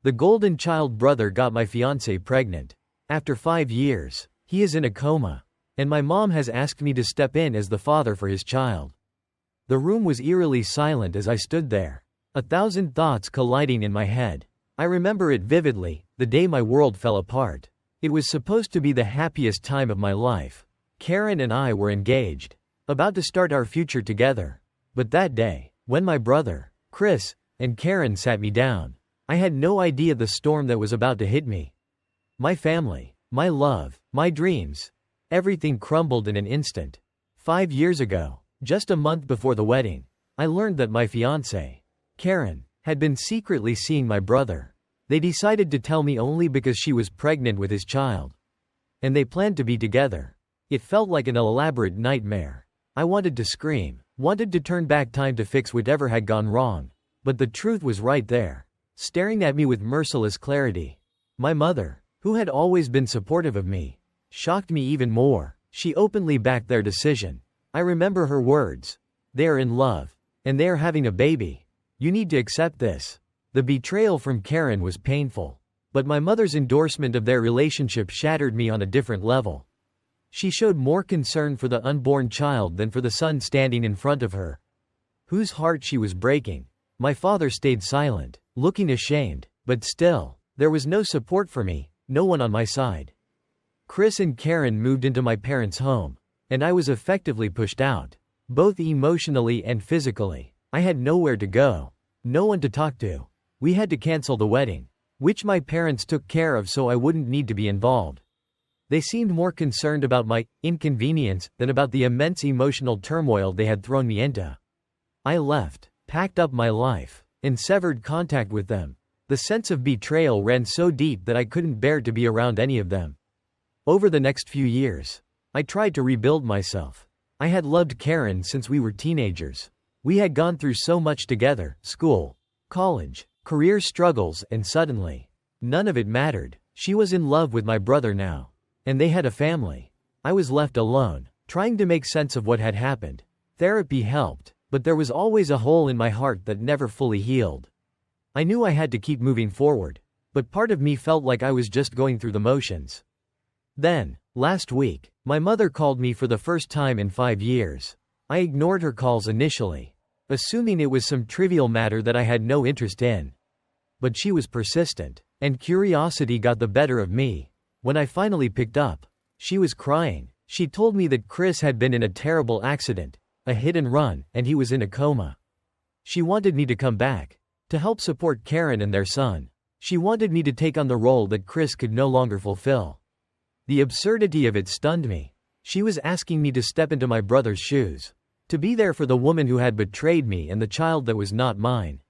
The golden child brother got my fiancée pregnant. After 5 years, he is in a coma. And my mom has asked me to step in as the father for his child. The room was eerily silent as I stood there. 1,000 thoughts colliding in my head. I remember it vividly, the day my world fell apart. It was supposed to be the happiest time of my life. Karen and I were engaged, about to start our future together. But that day, when my brother, Chris, and Karen sat me down, I had no idea the storm that was about to hit me. My family, my love, my dreams, everything crumbled in an instant. 5 years ago, just a month before the wedding, I learned that my fiancée, Karen, had been secretly seeing my brother. They decided to tell me only because she was pregnant with his child. And they planned to be together. It felt like an elaborate nightmare. I wanted to scream, wanted to turn back time to fix whatever had gone wrong. But the truth was right there, staring at me with merciless clarity. My mother, who had always been supportive of me, shocked me even more. She openly backed their decision. I remember her words. They are in love. And they are having a baby. You need to accept this. The betrayal from Karen was painful. But my mother's endorsement of their relationship shattered me on a different level. She showed more concern for the unborn child than for the son standing in front of her, whose heart she was breaking. My father stayed silent, looking ashamed, but still, there was no support for me, no one on my side. Chris and Karen moved into my parents' home, and I was effectively pushed out, both emotionally and physically. I had nowhere to go, no one to talk to. We had to cancel the wedding, which my parents took care of so I wouldn't need to be involved. They seemed more concerned about my inconvenience than about the immense emotional turmoil they had thrown me into. I left, packed up my life, and severed contact with them. The sense of betrayal ran so deep that I couldn't bear to be around any of them. Over the next few years, I tried to rebuild myself. I had loved Karen since we were teenagers. We had gone through so much together, school, college, career struggles, and suddenly, none of it mattered. She was in love with my brother now. And they had a family. I was left alone, trying to make sense of what had happened. Therapy helped, but there was always a hole in my heart that never fully healed. I knew I had to keep moving forward, but part of me felt like I was just going through the motions. Then, last week, my mother called me for the first time in 5 years. I ignored her calls initially, assuming it was some trivial matter that I had no interest in. But she was persistent, and curiosity got the better of me. When I finally picked up, she was crying. She told me that Chris had been in a terrible accident, a hit and run, and he was in a coma. She wanted me to come back, to help support Karen and their son. She wanted me to take on the role that Chris could no longer fulfill. The absurdity of it stunned me. She was asking me to step into my brother's shoes, to be there for the woman who had betrayed me and the child that was not mine.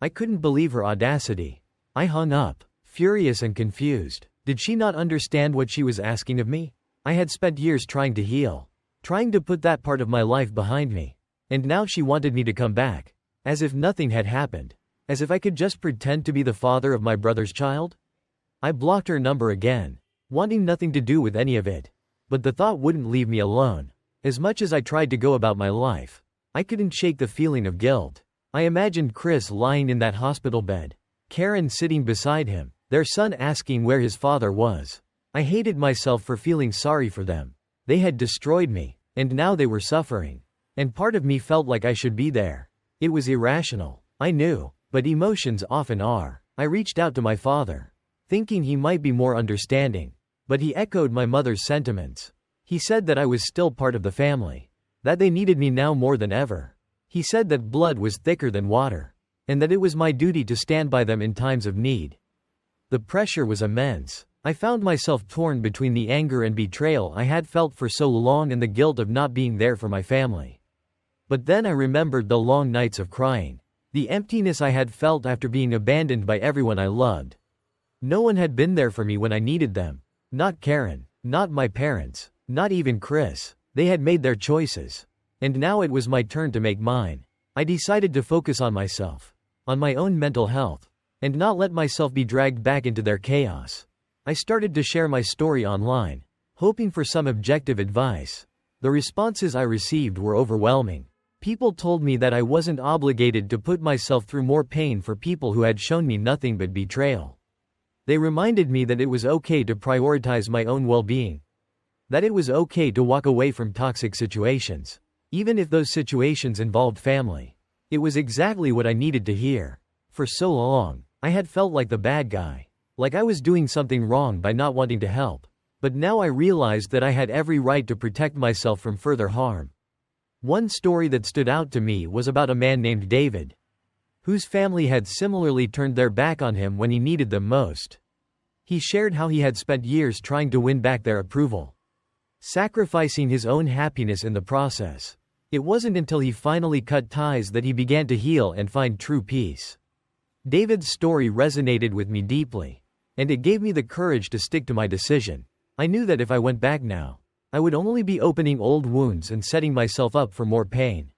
I couldn't believe her audacity. I hung up, furious and confused. Did she not understand what she was asking of me? I had spent years trying to heal, trying to put that part of my life behind me. And now she wanted me to come back, as if nothing had happened, as if I could just pretend to be the father of my brother's child? I blocked her number again, wanting nothing to do with any of it. But the thought wouldn't leave me alone. As much as I tried to go about my life, I couldn't shake the feeling of guilt. I imagined Chris lying in that hospital bed, Karen sitting beside him, their son asking where his father was. I hated myself for feeling sorry for them. They had destroyed me, and now they were suffering. And part of me felt like I should be there. It was irrational, I knew, but emotions often are. I reached out to my father, thinking he might be more understanding. But he echoed my mother's sentiments. He said that I was still part of the family, that they needed me now more than ever. He said that blood was thicker than water, and that it was my duty to stand by them in times of need. The pressure was immense. I found myself torn between the anger and betrayal I had felt for so long and the guilt of not being there for my family. But then I remembered the long nights of crying, the emptiness I had felt after being abandoned by everyone I loved. No one had been there for me when I needed them. Not Karen, not my parents, not even Chris. They had made their choices. And now it was my turn to make mine. I decided to focus on myself, on my own mental health, and not let myself be dragged back into their chaos. I started to share my story online, hoping for some objective advice. The responses I received were overwhelming. People told me that I wasn't obligated to put myself through more pain for people who had shown me nothing but betrayal. They reminded me that it was okay to prioritize my own well-being. That it was okay to walk away from toxic situations, even if those situations involved family. It was exactly what I needed to hear. For so long, I had felt like the bad guy, like I was doing something wrong by not wanting to help. But now I realized that I had every right to protect myself from further harm. One story that stood out to me was about a man named David, whose family had similarly turned their back on him when he needed them most. He shared how he had spent years trying to win back their approval, sacrificing his own happiness in the process. It wasn't until he finally cut ties that he began to heal and find true peace. David's story resonated with me deeply, and it gave me the courage to stick to my decision. I knew that if I went back now, I would only be opening old wounds and setting myself up for more pain.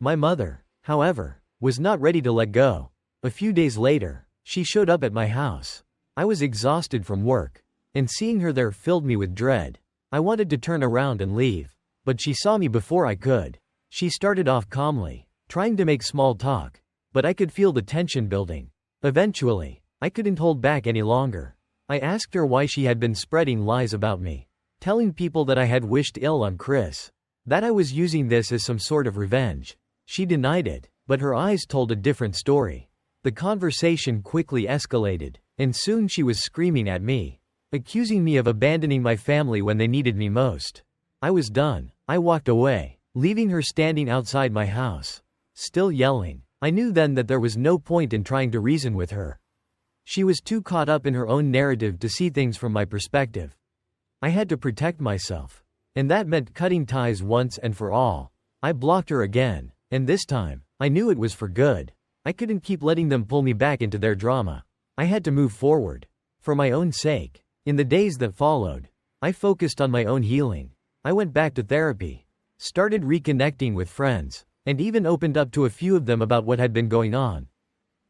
My mother, however, was not ready to let go. A few days later, she showed up at my house. I was exhausted from work, and seeing her there filled me with dread. I wanted to turn around and leave, but she saw me before I could. She started off calmly, trying to make small talk, but I could feel the tension building. Eventually, I couldn't hold back any longer. I asked her why she had been spreading lies about me, telling people that I had wished ill on Chris, that I was using this as some sort of revenge. She denied it, but her eyes told a different story. The conversation quickly escalated, and soon she was screaming at me, accusing me of abandoning my family when they needed me most. I was done. I walked away, leaving her standing outside my house, still yelling. I knew then that there was no point in trying to reason with her. She was too caught up in her own narrative to see things from my perspective. I had to protect myself, and that meant cutting ties once and for all. I blocked her again, and this time, I knew it was for good. I couldn't keep letting them pull me back into their drama. I had to move forward, for my own sake. In the days that followed, I focused on my own healing. I went back to therapy, started reconnecting with friends, and even opened up to a few of them about what had been going on.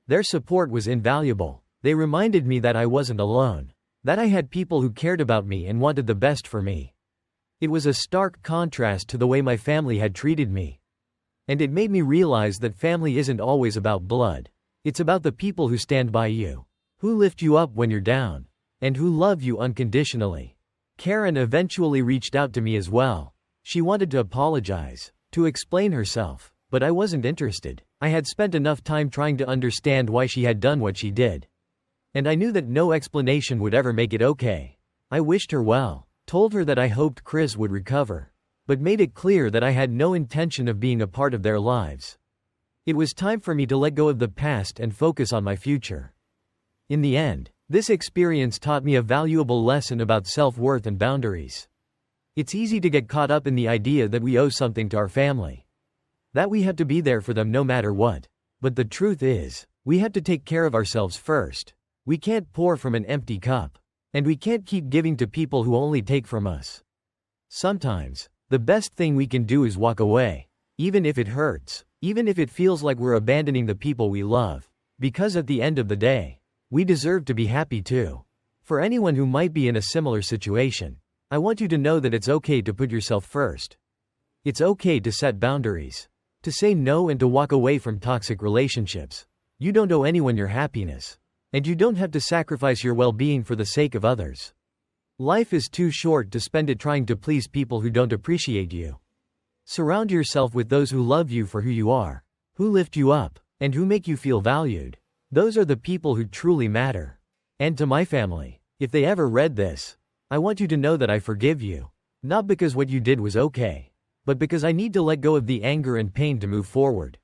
Their support was invaluable. They reminded me that I wasn't alone, that I had people who cared about me and wanted the best for me. It was a stark contrast to the way my family had treated me. And it made me realize that family isn't always about blood. It's about the people who stand by you, who lift you up when you're down, and who love you unconditionally. Karen eventually reached out to me as well. She wanted to apologize, to explain herself, but I wasn't interested. I had spent enough time trying to understand why she had done what she did. And I knew that no explanation would ever make it okay. I wished her well, told her that I hoped Chris would recover, but made it clear that I had no intention of being a part of their lives. It was time for me to let go of the past and focus on my future. In the end, this experience taught me a valuable lesson about self-worth and boundaries. It's easy to get caught up in the idea that we owe something to our family, that we have to be there for them no matter what. But the truth is, we have to take care of ourselves first. We can't pour from an empty cup, and we can't keep giving to people who only take from us. Sometimes, the best thing we can do is walk away, even if it hurts, even if it feels like we're abandoning the people we love, because at the end of the day, we deserve to be happy too. For anyone who might be in a similar situation, I want you to know that it's okay to put yourself first. It's okay to set boundaries, to say no and to walk away from toxic relationships. You don't owe anyone your happiness. And you don't have to sacrifice your well-being for the sake of others. Life is too short to spend it trying to please people who don't appreciate you. Surround yourself with those who love you for who you are, who lift you up, and who make you feel valued. Those are the people who truly matter. And to my family, if they ever read this, I want you to know that I forgive you. Not because what you did was okay, but because I need to let go of the anger and pain to move forward.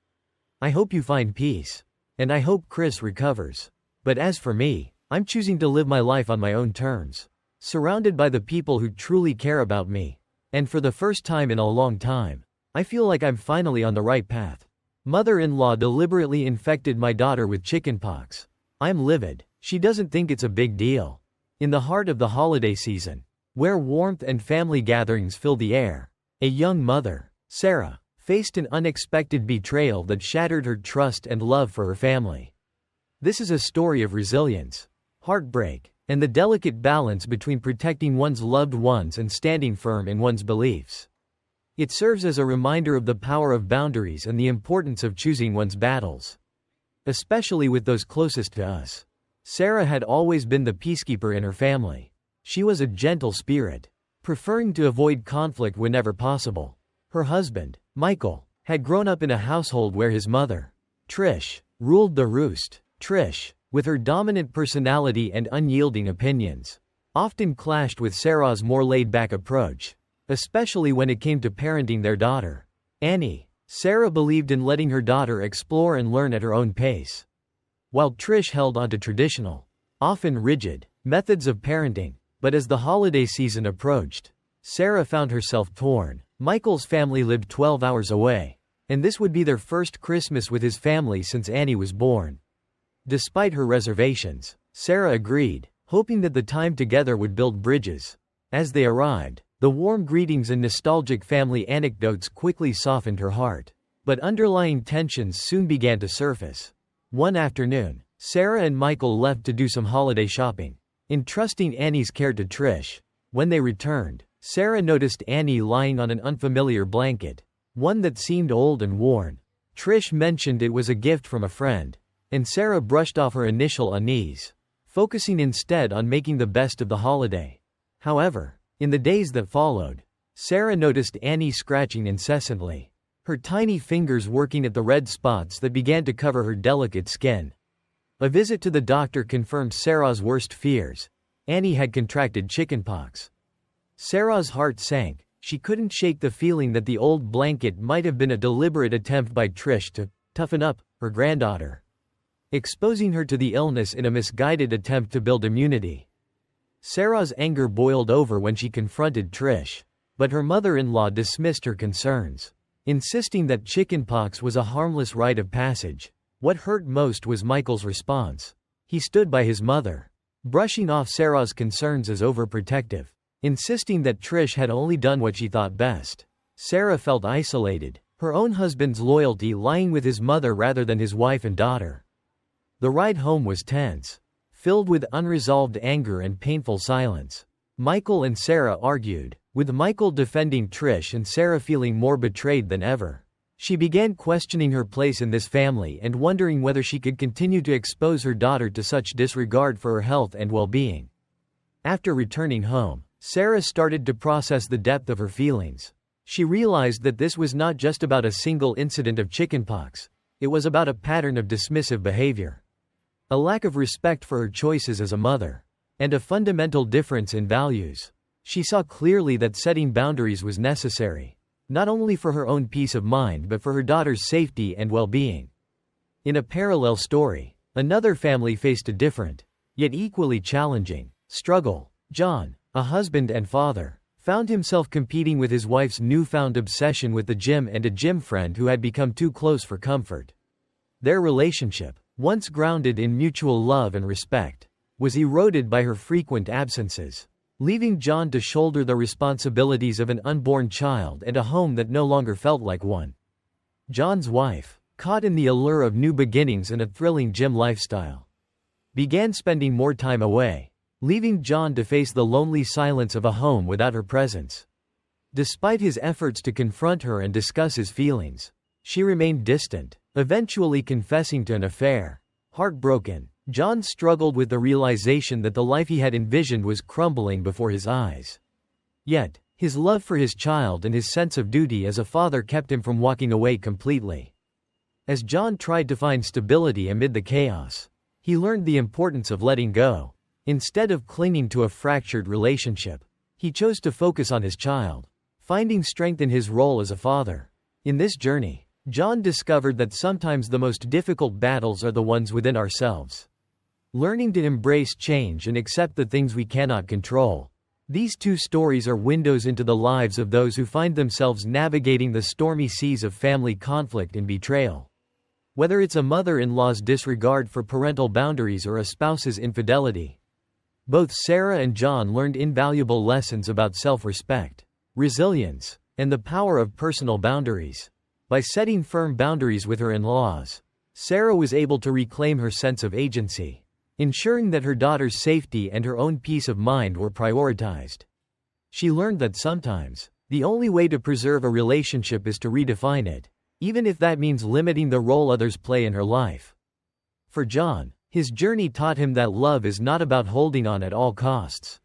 I hope you find peace. And I hope Chris recovers. But as for me, I'm choosing to live my life on my own terms, surrounded by the people who truly care about me. And for the first time in a long time, I feel like I'm finally on the right path. Mother-in-law deliberately infected my daughter with chickenpox. I'm livid. She doesn't think it's a big deal. In the heart of the holiday season, where warmth and family gatherings fill the air, a young mother, Sarah, faced an unexpected betrayal that shattered her trust and love for her family. This is a story of resilience, heartbreak, and the delicate balance between protecting one's loved ones and standing firm in one's beliefs. It serves as a reminder of the power of boundaries and the importance of choosing one's battles, especially with those closest to us. Sarah had always been the peacekeeper in her family. She was a gentle spirit, preferring to avoid conflict whenever possible. Her husband, Michael, had grown up in a household where his mother, Trish, ruled the roost. Trish, with her dominant personality and unyielding opinions, often clashed with Sarah's more laid-back approach, especially when it came to parenting their daughter, Annie. Sarah believed in letting her daughter explore and learn at her own pace, while Trish held on to traditional, often rigid, methods of parenting. But as the holiday season approached, Sarah found herself torn. Michael's family lived 12 hours away, and this would be their first Christmas with his family since Annie was born. Despite her reservations, Sarah agreed, hoping that the time together would build bridges. As they arrived, the warm greetings and nostalgic family anecdotes quickly softened her heart. But underlying tensions soon began to surface. One afternoon, Sarah and Michael left to do some holiday shopping, entrusting Annie's care to Trish. When they returned, Sarah noticed Annie lying on an unfamiliar blanket, one that seemed old and worn. Trish mentioned it was a gift from a friend, and Sarah brushed off her initial unease, focusing instead on making the best of the holiday. However, in the days that followed, Sarah noticed Annie scratching incessantly, her tiny fingers working at the red spots that began to cover her delicate skin. A visit to the doctor confirmed Sarah's worst fears. Annie had contracted chickenpox. Sarah's heart sank. She couldn't shake the feeling that the old blanket might have been a deliberate attempt by Trish to toughen up her granddaughter, exposing her to the illness in a misguided attempt to build immunity. Sarah's anger boiled over when she confronted Trish, but her mother-in-law dismissed her concerns, insisting that chickenpox was a harmless rite of passage. What hurt most was Michael's response. He stood by his mother, brushing off Sarah's concerns as overprotective, insisting that Trish had only done what she thought best. Sarah felt isolated, her own husband's loyalty lying with his mother rather than his wife and daughter. The ride home was tense, filled with unresolved anger and painful silence. Michael and Sarah argued, with Michael defending Trish and Sarah feeling more betrayed than ever. She began questioning her place in this family and wondering whether she could continue to expose her daughter to such disregard for her health and well-being. After returning home, Sarah started to process the depth of her feelings. She realized that this was not just about a single incident of chickenpox. It was about a pattern of dismissive behavior, a lack of respect for her choices as a mother, and a fundamental difference in values. She saw clearly that setting boundaries was necessary, not only for her own peace of mind but for her daughter's safety and well-being. In a parallel story, another family faced a different, yet equally challenging, struggle. John, a husband and father, found himself competing with his wife's newfound obsession with the gym and a gym friend who had become too close for comfort. Their relationship, once grounded in mutual love and respect, was eroded by her frequent absences, leaving John to shoulder the responsibilities of an unborn child and a home that no longer felt like one. John's wife, caught in the allure of new beginnings and a thrilling gym lifestyle, began spending more time away, leaving John to face the lonely silence of a home without her presence. Despite his efforts to confront her and discuss his feelings, she remained distant, eventually confessing to an affair. Heartbroken, John struggled with the realization that the life he had envisioned was crumbling before his eyes. Yet, his love for his child and his sense of duty as a father kept him from walking away completely. As John tried to find stability amid the chaos, he learned the importance of letting go. Instead of clinging to a fractured relationship, he chose to focus on his child, finding strength in his role as a father. In this journey, John discovered that sometimes the most difficult battles are the ones within ourselves. Learning to embrace change and accept the things we cannot control. These two stories are windows into the lives of those who find themselves navigating the stormy seas of family conflict and betrayal. Whether it's a mother-in-law's disregard for parental boundaries or a spouse's infidelity, both Sarah and John learned invaluable lessons about self-respect, resilience, and the power of personal boundaries. By setting firm boundaries with her in-laws, Sarah was able to reclaim her sense of agency, ensuring that her daughter's safety and her own peace of mind were prioritized. She learned that sometimes, The only way to preserve a relationship is to redefine it, even if that means limiting the role others play in her life. For John, his journey taught him that love is not about holding on at all costs.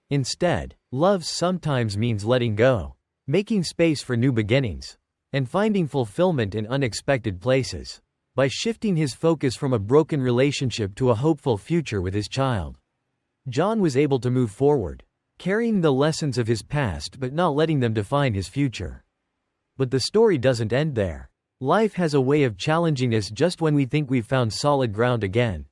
Instead, love sometimes means letting go, making space for new beginnings, and finding fulfillment in unexpected places. By shifting his focus from a broken relationship to a hopeful future with his child, John was able to move forward, carrying the lessons of his past but not letting them define his future. But the story doesn't end there. Life has a way of challenging us just when we think we've found solid ground again.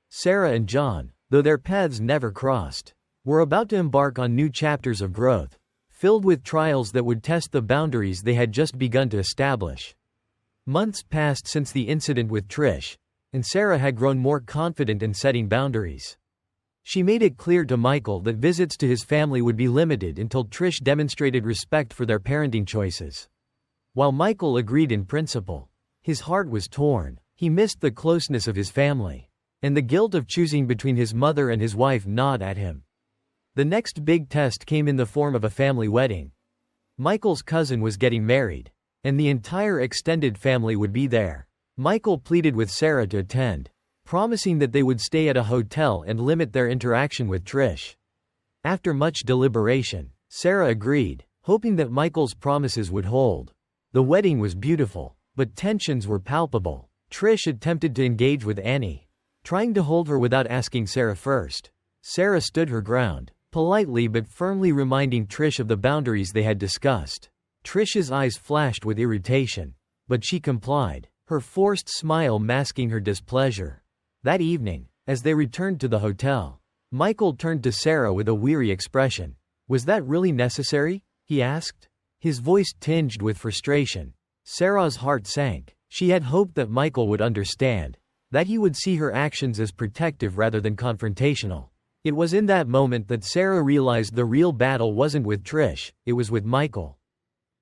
Sarah and John, though their paths never crossed, were about to embark on new chapters of growth, filled with trials that would test the boundaries they had just begun to establish. Months passed since the incident with Trish, and Sarah had grown more confident in setting boundaries. She made it clear to Michael that visits to his family would be limited until Trish demonstrated respect for their parenting choices. While Michael agreed in principle, his heart was torn. He missed the closeness of his family, and the guilt of choosing between his mother and his wife gnawed at him. The next big test came in the form of a family wedding. Michael's cousin was getting married, and the entire extended family would be there. Michael pleaded with Sarah to attend, promising that they would stay at a hotel and limit their interaction with Trish. After much deliberation, Sarah agreed, hoping that Michael's promises would hold. The wedding was beautiful, but tensions were palpable. Trish attempted to engage with Annie, trying to hold her without asking Sarah first. Sarah stood her ground, politely but firmly reminding Trish of the boundaries they had discussed. Trish's eyes flashed with irritation, but she complied, her forced smile masking her displeasure. That evening, as they returned to the hotel, Michael turned to Sarah with a weary expression. "Was that really necessary?" he asked, his voice tinged with frustration. Sarah's heart sank. She had hoped that Michael would understand, that he would see her actions as protective rather than confrontational. It was in that moment that Sarah realized the real battle wasn't with Trish, it was with Michael.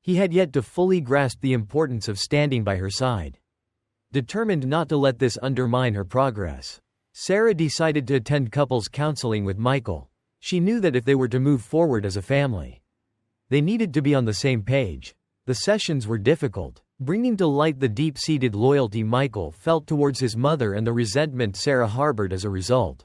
He had yet to fully grasp the importance of standing by her side. Determined not to let this undermine her progress, Sarah decided to attend couples counseling with Michael. She knew that if they were to move forward as a family, they needed to be on the same page. The sessions were difficult, bringing to light the deep-seated loyalty Michael felt towards his mother and the resentment Sarah harbored as a result.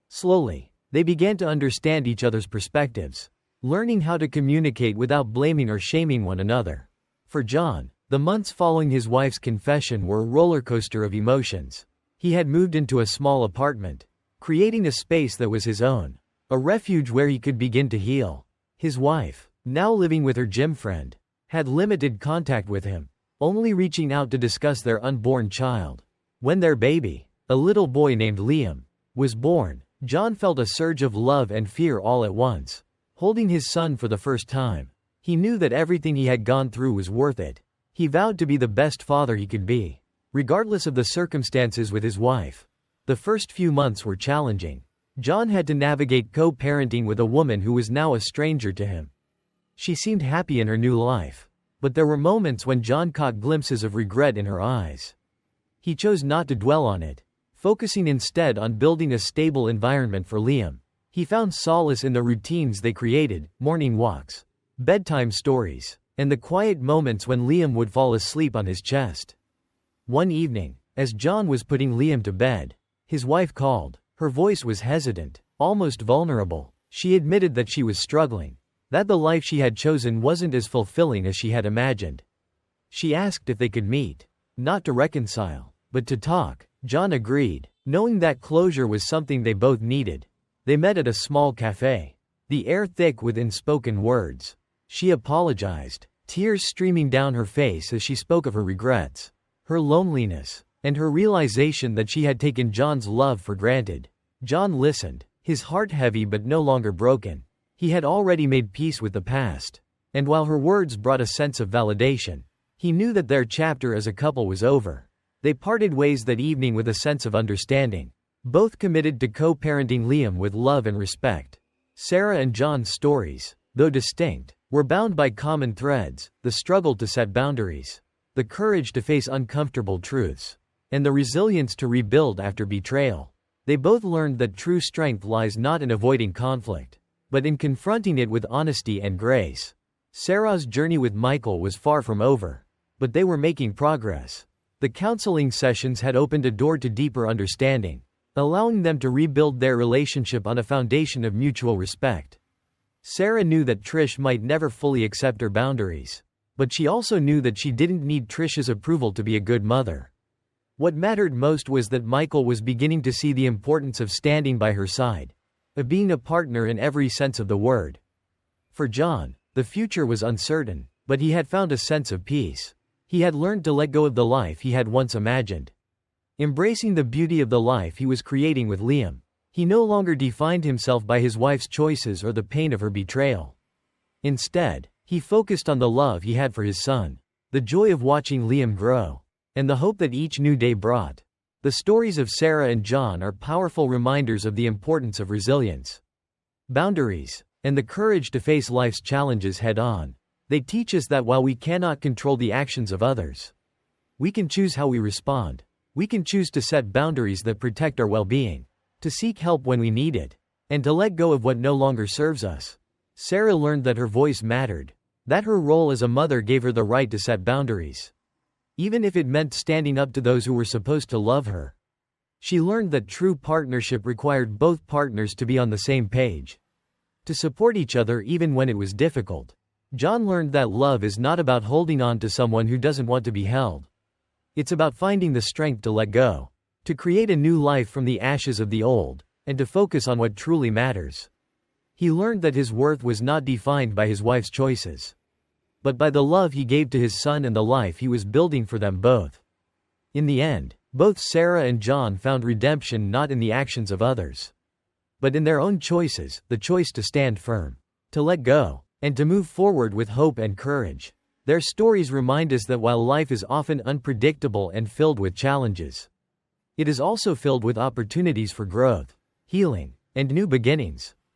Slowly, they began to understand each other's perspectives, learning how to communicate without blaming or shaming one another. For John, the months following his wife's confession were a roller coaster of emotions. He had moved into a small apartment, creating a space that was his own, a refuge where he could begin to heal. His wife, now living with her gym friend, had limited contact with him, only reaching out to discuss their unborn child. When their baby, a little boy named Liam, was born, John felt a surge of love and fear all at once. Holding his son for the first time, he knew that everything he had gone through was worth it. He vowed to be the best father he could be, regardless of the circumstances with his wife. The first few months were challenging. John had to navigate co-parenting with a woman who was now a stranger to him. She seemed happy in her new life, but there were moments when John caught glimpses of regret in her eyes. He chose not to dwell on it, focusing instead on building a stable environment for Liam. He found solace in the routines they created, morning walks, bedtime stories, and the quiet moments when Liam would fall asleep on his chest. One evening, as John was putting Liam to bed, his wife called. Her voice was hesitant, almost vulnerable. She admitted that she was struggling, that the life she had chosen wasn't as fulfilling as she had imagined. She asked if they could meet, not to reconcile, but to talk. John agreed, knowing that closure was something they both needed. They met at a small cafe, the air thick with unspoken words. She apologized, tears streaming down her face as she spoke of her regrets, her loneliness, and her realization that she had taken John's love for granted. John listened, his heart heavy but no longer broken. He had already made peace with the past, and while her words brought a sense of validation, he knew that their chapter as a couple was over. They parted ways that evening with a sense of understanding, both committed to co-parenting Liam with love and respect. Sarah and John's stories, though distinct, were bound by common threads: the struggle to set boundaries, the courage to face uncomfortable truths, and the resilience to rebuild after betrayal. They both learned that true strength lies not in avoiding conflict, but in confronting it with honesty and grace. Sarah's journey with Michael was far from over. But they were making progress. The counseling sessions had opened a door to deeper understanding, allowing them to rebuild their relationship on a foundation of mutual respect. Sarah knew that Trish might never fully accept her boundaries. But she also knew that she didn't need Trish's approval to be a good mother. What mattered most was that Michael was beginning to see the importance of standing by her side, of being a partner in every sense of the word. For John, the future was uncertain, but he had found a sense of peace. He had learned to let go of the life he had once imagined. Embracing the beauty of the life he was creating with Liam, he no longer defined himself by his wife's choices or the pain of her betrayal. Instead, he focused on the love he had for his son, the joy of watching Liam grow, and the hope that each new day brought. The stories of Sarah and John are powerful reminders of the importance of resilience, boundaries, and the courage to face life's challenges head-on. They teach us that while we cannot control the actions of others, we can choose how we respond. We can choose to set boundaries that protect our well-being, to seek help when we need it, and to let go of what no longer serves us. Sarah learned that her voice mattered, that her role as a mother gave her the right to set boundaries, even if it meant standing up to those who were supposed to love her. She learned that true partnership required both partners to be on the same page, to support each other even when it was difficult. John learned that love is not about holding on to someone who doesn't want to be held. It's about finding the strength to let go, to create a new life from the ashes of the old, and to focus on what truly matters. He learned that his worth was not defined by his wife's choices, but by the love he gave to his son and the life he was building for them both. In the end, both Sarah and John found redemption not in the actions of others, but in their own choices, the choice to stand firm, to let go, and to move forward with hope and courage. Their stories remind us that while life is often unpredictable and filled with challenges, it is also filled with opportunities for growth, healing, and new beginnings.